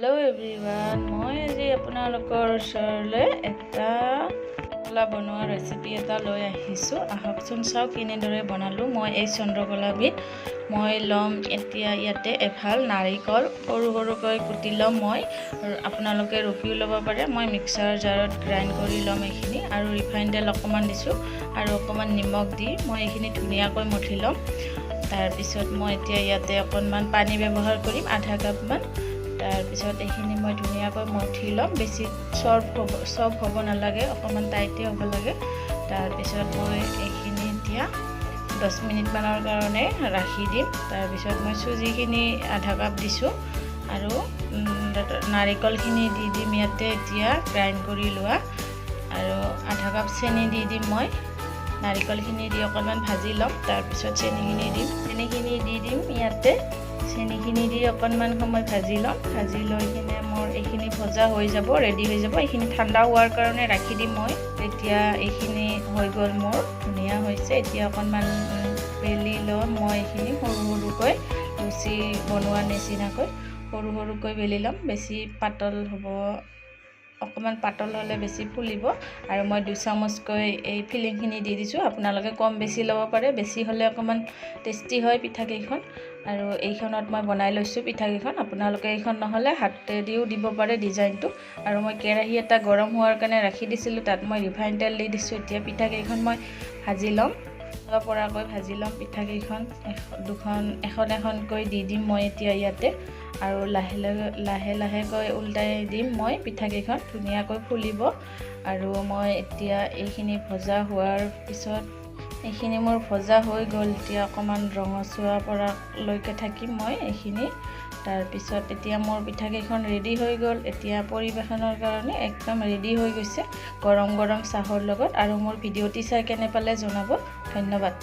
Hello everyone मैं আজি আপোনালোকৰ ওচৰলৈ এটা কলা বনোৱা ৰেচিপি এটা লৈ আহিছো আহকচোন চাও কিনেদৰে বনালো মই এই চন্দ্ৰকলাবিধ মই লম এতিয়া ইয়াতে এফাল নাৰিকল সৰু সৰুকৈ কুটি লম মই আপোনালোকে ৰুকিও ল'ব পাৰে মই মিক্সাৰ জাৰত গ্ৰাইন্ড কৰি লম এইখিনি আৰু ৰিফাইন তেল অকমান দিছো আৰু অকমান নিমখ দি মই এইখিনি ধুনিয়াকৈ মঠি লম তাৰ পিছত মই এতিয়া ইয়াতে অকনমান পানী ব্যৱহাৰ কৰিম আধা কাপ মান তাৰ পিছত এইখিনি মই ধুনিয়াকৈ মঠি লম বেছি সব হ'ব নালাগে অকমান টাইটে হ'ব লাগে তাৰ পিছত মই এইখিনি এতিয়া 10 মিনিট মানৰ কাৰণে ৰাখি দিম তাৰ পিছত মই সুজিখিনি আধা কাপ দিছো আৰু নাৰিকলখিনি দি দিম ইয়াতে এতিয়া গ্ৰাইন্ড কৰি লোৱা আৰু আধা কাপ চেনি দি দিম মই নাৰিকলখিনি দি অকমান ভাজি লম তাৰ পিছত চেনিখিনি দি দিম ইয়াতে চেনিখিনি দি অকনমান সময় ভাজি লম ভাজি লৈ কিনে মোৰ এইখিনি ভজা হৈ যাব ৰেডি হৈ যাব এইখিনি ঠাণ্ডা হোৱাৰ কাৰণে ৰাখি দিম মই এতিয়া এইখিনি হৈ গল মোৰ ধুনিয়া হৈছে এতিয়া অকনমান বেলি লম মই এইখিনি সৰু সৰুকৈ লুচি বনোৱা নিচিনাকৈ সৰু সৰুকৈ বেলি লম বেছি পাতল হ'ব অকমান পাতল হলে বেছি ফুলিব আৰু মই 2 চামুচকৈ এই ফিলিংখিনি দি দিছো আপোনালোকে কম বেছি ল'ব পাৰে বেছি হলে অকমান টেস্টি হয় পিঠা কেইখন আৰু এইখনত মই বনাই লৈছো পিঠা কেইখন আপোনালোকে এইখন নহলে হাতে দিও দিব পাৰে ডিজাইনটো আৰু মই কেৰাহী এটা গৰম হোৱাৰ কাৰণে ৰাখি দিছিলো তাত মই ৰিফাইন তেল দি দিছো এতিয়া পিঠা কেইখন মই ভাজি লম পৰাকৈ ভাজি লম পিঠা কেইখন এখনকৈ দি দিম মই এতিয়া ইয়াতে আৰু লাহে লাহেকৈ উল্টাই দিম মই পিঠা কেইখন ধুনিয়াকৈ ফুলিব আৰু মই এতিয়া এইখিনি ভজা হোৱাৰ পিছত এইখিনি মোৰ ভজা হৈ গল এতিয়া অকমান ৰঙচুৱা পৰালৈকে থাকিম মই এইখিনি তাৰ পিছত এতিয়া মোৰ পিঠা কেইখন ৰেডি হৈ গল এতিয়া পৰিবেশনৰ কাৰণে একদম ৰেডি হৈ গৈছে গৰম গৰম চাহৰ লগত আৰু মোৰ ভিডিওটি চাই কেনে পালে জনাব ধন্যবাদ।